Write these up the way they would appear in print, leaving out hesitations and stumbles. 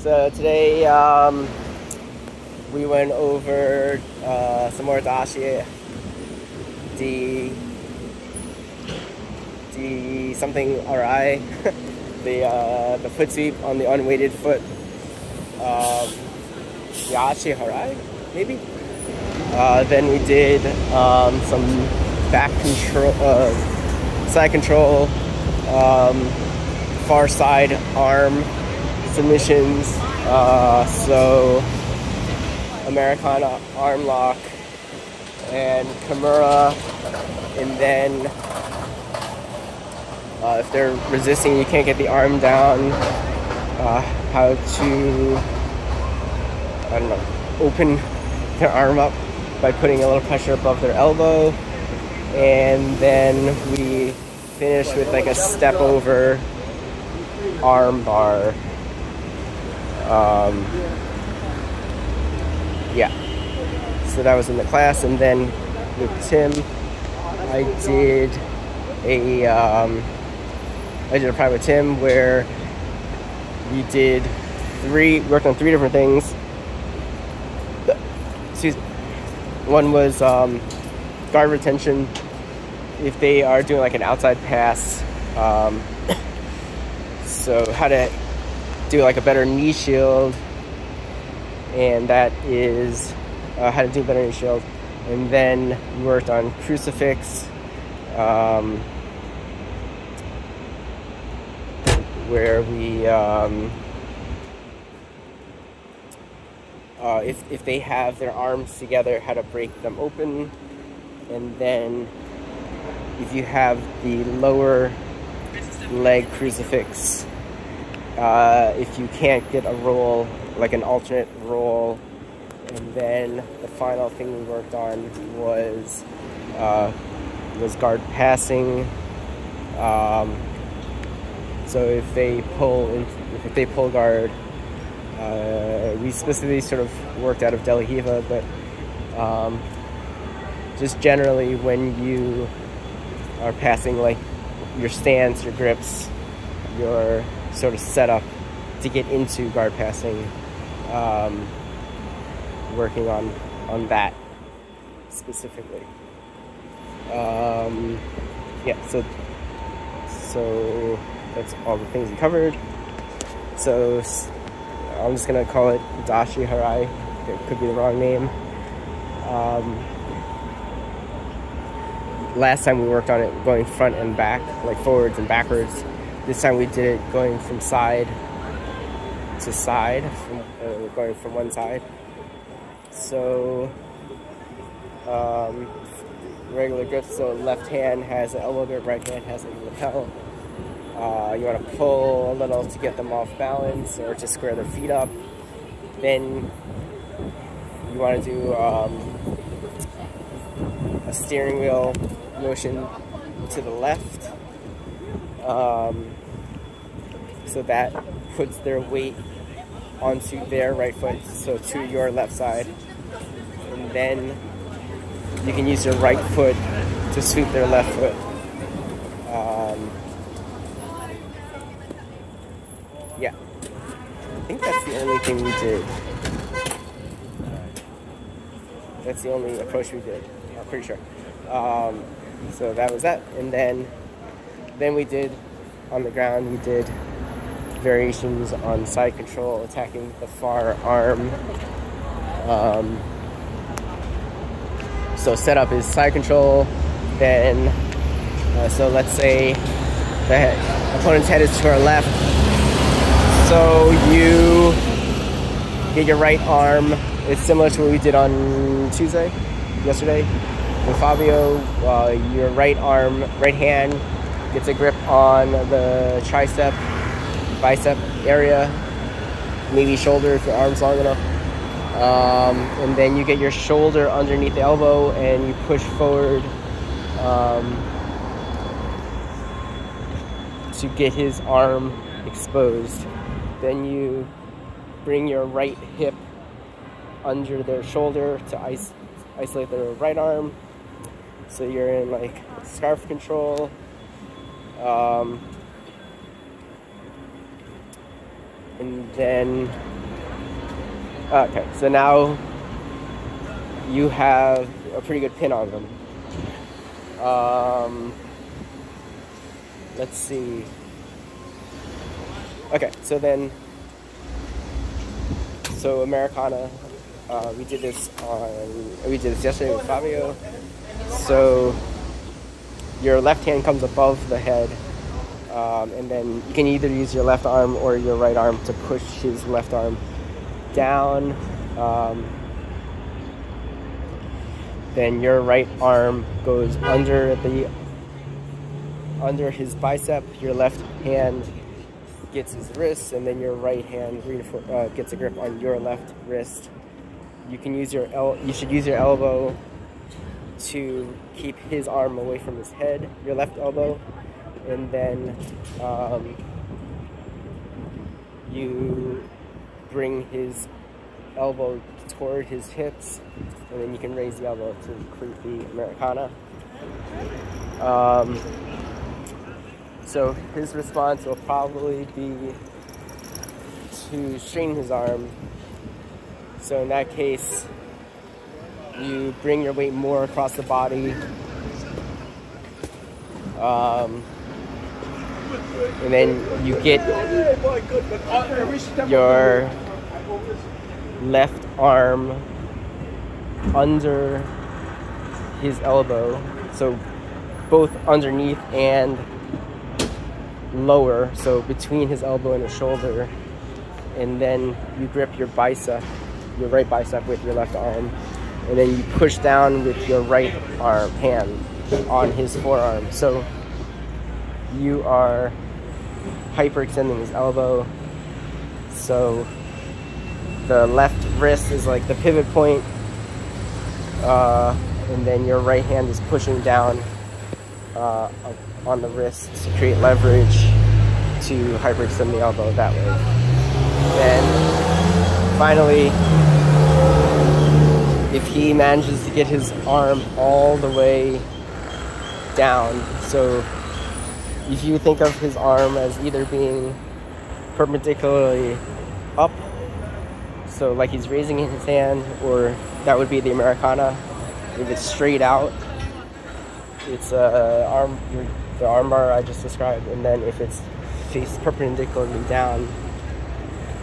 So today we went over some more ashi, the something harai, the foot sweep on the unweighted foot, the ashi harai maybe. Then we did some back control, side control, far side arm submissions, so Americana arm lock and Kimura, and then if they're resisting, you can't get the arm down, how to, I don't know, open their arm up by putting a little pressure above their elbow. And then we finished with like a step over arm bar. Yeah, so that was in the class. And then with Tim, I did a private with Tim where we worked on 3 different things. Excuse me. One was guard retention if they are doing like an outside pass. So how to do like a better knee shield, and that is how to do a better knee shield. And then we worked on crucifix, where we if they have their arms together, how to break them open. And then if you have the lower leg crucifix, if you can't get a roll, like an alternate roll. And then the final thing we worked on was guard passing. So if they pull guard, we specifically sort of worked out of De La Riva, but just generally when you are passing, like your stance, your grips, your sort of setup to get into guard passing, working on that specifically. Yeah, so that's all the things we covered. So I'm just gonna call it Dashi Harai. It could be the wrong name. Last time we worked on it going front and back, like forwards and backwards. This time we did it going from side to side, going from one side. So regular grip, so left hand has an elbow grip, right hand has a lapel. You want to pull a little to get them off balance or to square their feet up. Then you want to do a steering wheel motion to the left, so that puts their weight onto their right foot, so to your left side. And then you can use your right foot to sweep their left foot. Yeah, I think that's the only thing we did. That's the only approach we did, I'm pretty sure. So that was that. And then we did, on the ground, we did variations on side control, attacking the far arm. So setup is side control, then, so let's say the opponent's head is to our left. So you get your right arm. It's similar to what we did on yesterday with Fabio. Your right hand gets a grip on the tricep, bicep area, maybe shoulder if your arm's long enough. And then you get your shoulder underneath the elbow and you push forward to get his arm exposed. Then you bring your right hip under their shoulder to isolate their right arm. So you're in like scarf control. And then, okay, so now you have a pretty good pin on them. Let's see. Okay, so Americana, we did this yesterday with Fabio. So your left hand comes above the head, and then you can either use your left arm or your right arm to push his left arm down. Then your right arm goes under his bicep, your left hand gets his wrist, and then your right hand gets a grip on your left wrist. You can use you should use your elbow to keep his arm away from his head, your left elbow, and then you bring his elbow toward his hips, and then you can raise the elbow to complete the Americana. So his response will probably be to straighten his arm. So in that case, you bring your weight more across the body, and then you get your left arm under his elbow, so both underneath and lower, so between his elbow and his shoulder, and then you grip your bicep, your right bicep with your left arm, and then you push down with your right hand on his forearm. So you are hyperextending his elbow. So the left wrist is like the pivot point, and then your right hand is pushing down on the wrist to create leverage to hyperextend the elbow that way. Then finally, if he manages to get his arm all the way down, so if you think of his arm as either being perpendicularly up, so like he's raising his hand, or that would be the Americana. If it's straight out, it's the arm bar I just described, and then if it's faced perpendicularly down,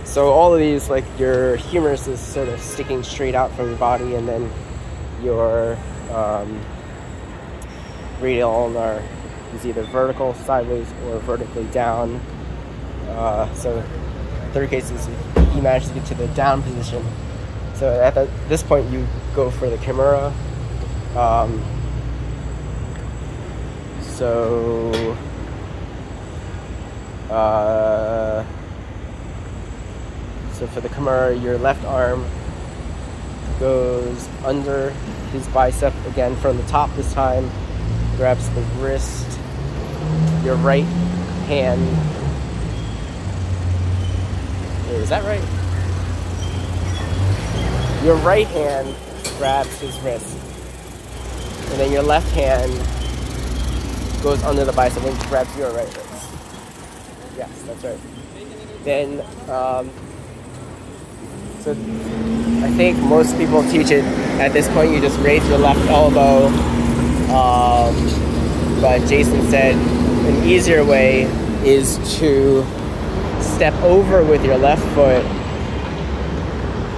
so all of these, like your humerus is sort of sticking straight out from your body, and then your radial ulnar is either vertical sideways or vertically down. So third case is you manage to get to the down position. So at this point you go for the Kimura. So for the Kimura, your left arm goes under his bicep again from the top this time, grabs the wrist, your right hand. Wait, is that right? Your right hand grabs his wrist, and then your left hand goes under the bicep and grabs your right wrist. Yes, that's right. Then, so I think most people teach it at this point. You just raise your left elbow, but Jason said an easier way is to step over with your left foot,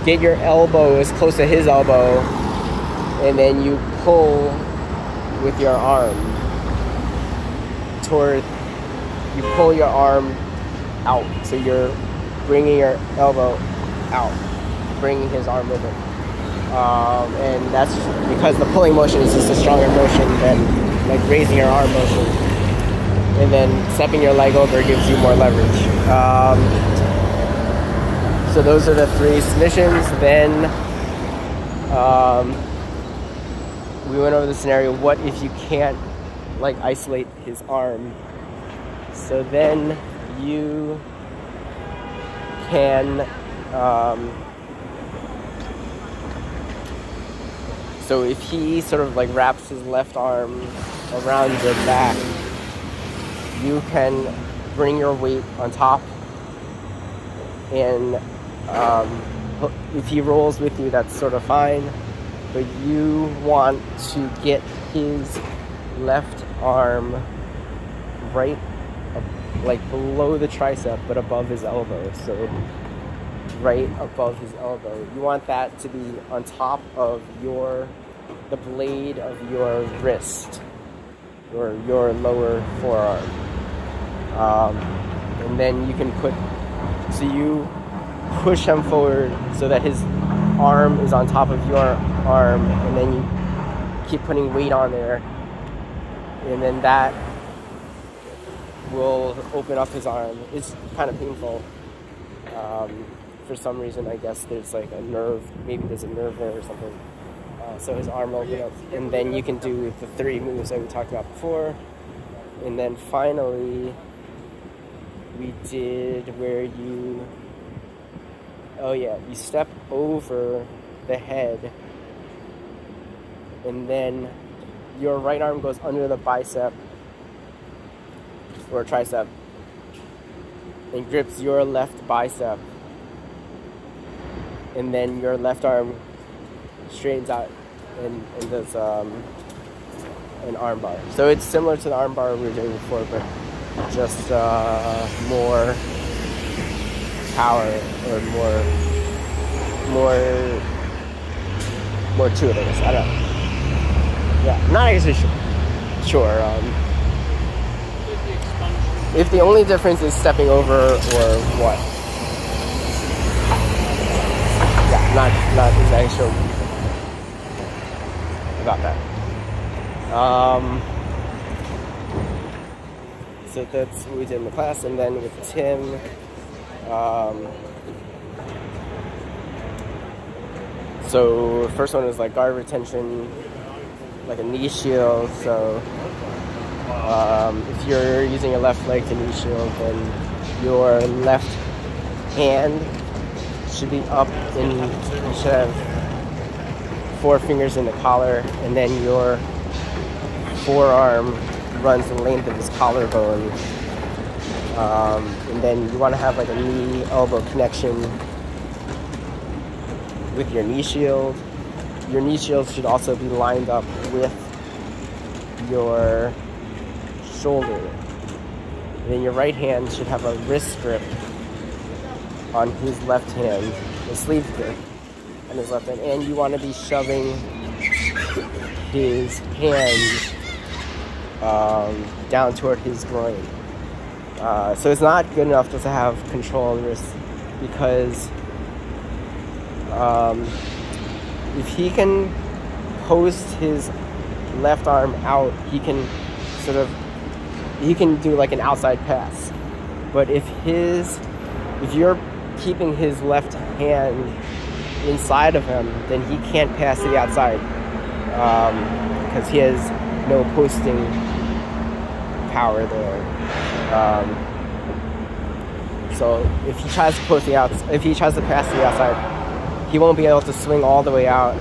get your elbow as close to his elbow, and then you pull with your arm you pull your arm out. So you're bringing your elbow out, bringing his arm with it. And that's because the pulling motion is just a stronger motion than like raising your arm motion. And then stepping your leg over gives you more leverage. So those are the three submissions. Then we went over the scenario, what if you can't like isolate his arm? So then you can so if he sort of like wraps his left arm around your back, you can bring your weight on top and if he rolls with you, that's sort of fine, but you want to get his left arm right like below the tricep but above his elbow, so right above his elbow. You want that to be on top of the blade of your wrist or your lower forearm. And then you can so you push him forward so that his arm is on top of your arm, and then you keep putting weight on there, and then that will open up his arm. It's kind of painful. For some reason, I guess there's like a nerve, maybe there's a nerve there or something. So his arm will open up, and then you can do the 3 moves that we talked about before. And then finally, we did where you step over the head, and then your right arm goes under the bicep or tricep and grips your left bicep, and then your left arm straightens out and does an arm bar. So it's similar to the arm bar we were doing before, but just more power or more to it, I guess. I don't know. Yeah, not actually sure. If the only difference is stepping over or what. Yeah, not exactly sure about that. So that's what we did in the class, and then with Tim, so first one was like guard retention, like a knee shield. So if you're using a left leg to knee shield, then your left hand should be up, and you should have 4 fingers in the collar, and then your forearm runs the length of his collarbone, and then you want to have like a knee-elbow connection with your knee shield. Your knee shield should also be lined up with your shoulder. And then your right hand should have a wrist grip on his left hand, the sleeve grip on his left hand, and you want to be shoving his hand down toward his groin. So it's not good enough just to have control of the wrist, because if he can post his left arm out, he can do like an outside pass. But if you're keeping his left hand inside of him, then he can't pass to the outside, because he has no posting power there. So if he tries to pass to the outside, he won't be able to swing all the way out,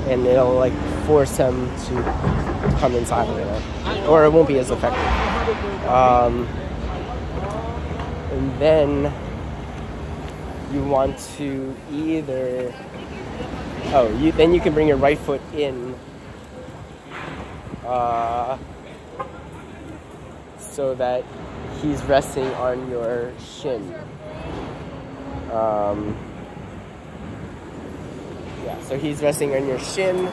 and it'll like force him to come inside of it, or it won't be as effective. And then you want to either then you can bring your right foot in, so that he's resting on your shin. So he's resting on your shin,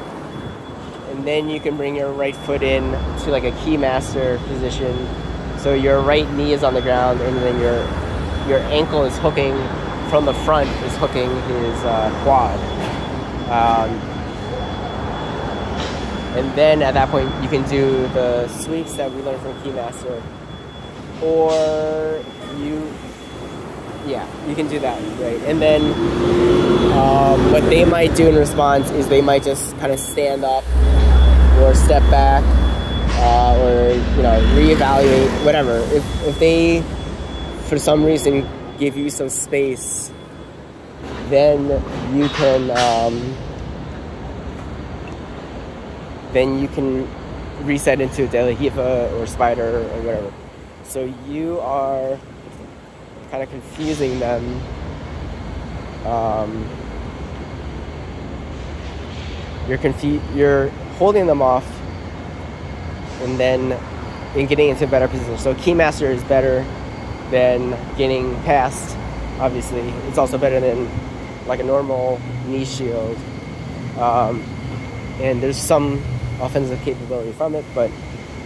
and then you can bring your right foot in to like a keymaster position. So your right knee is on the ground, and then your ankle is hooking from the front, is hooking his quad. And then at that point, you can do the sweeps that we learned from Keymaster, or you can do that, right? And then what they might do in response is they might just kind of stand up or step back, or reevaluate, whatever. If they, for some reason, give you some space, then you can reset into De La Riva or Spider or whatever. So you are kind of confusing them. You're holding them off, and then in getting into a better position. So Keymaster is better than getting past. Obviously, it's also better than like a normal knee shield. And there's some offensive capability from it, but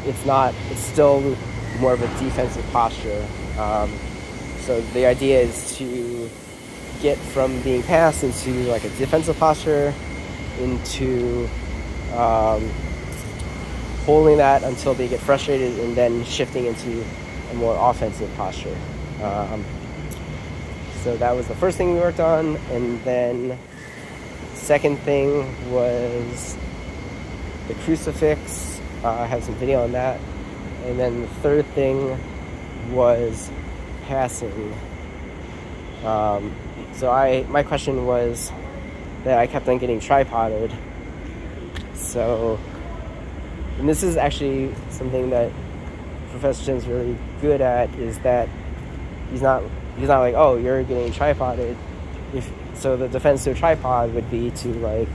it's still more of a defensive posture. So the idea is to get from being passed into like a defensive posture into holding that until they get frustrated, and then shifting into a more offensive posture. So that was the first thing we worked on, and then second thing was the crucifix. I have some video on that. And then the third thing was passing. So my question was that I kept on getting tripoded. So, and this is actually something that Professor Jim's really good at, is that he's not like, oh, you're getting tripoded. So the defense to a tripod would be to, like,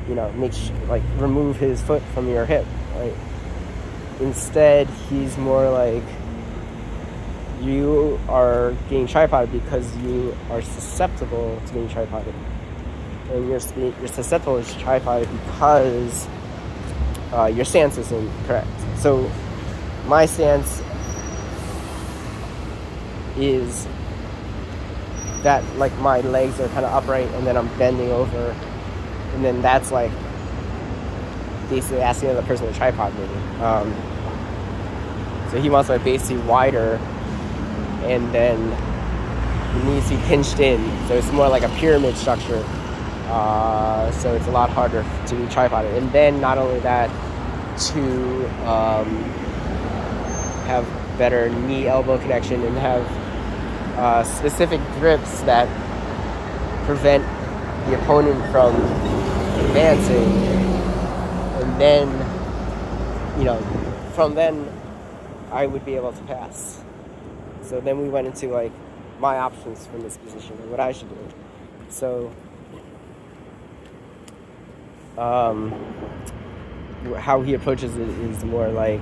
you know, remove his foot from your hip, right? Instead, he's more like, you are getting tripoded because you are susceptible to being tripoded. And you're susceptible to tripoded because your stance isn't correct. So my stance is that, like, my legs are kind of upright and then I'm bending over, and then that's like basically asking the other person to tripod me. So he wants my base to be wider, and then it needs to be pinched in, so it's more like a pyramid structure. So it's a lot harder to be tripoded. And then not only that, to have better knee-elbow connection and have specific grips that prevent the opponent from advancing, and then, you know, from then I would be able to pass. So then we went into, like, my options from this position and what I should do. So how he approaches it is more like,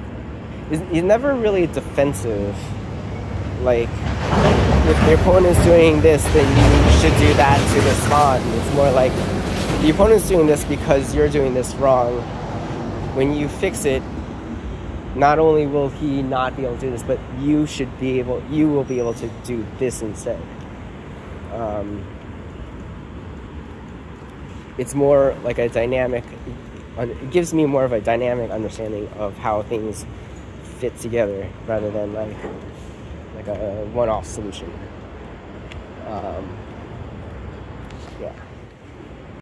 he's never really defensive. Like, if the opponent's doing this, then you should do that to respond. It's more like, the opponent's doing this because you're doing this wrong. When you fix it, not only will he not be able to do this, but you will be able to do this instead. It's more like a dynamic, it gives me more of a dynamic understanding of how things fit together, rather than like a one-off solution.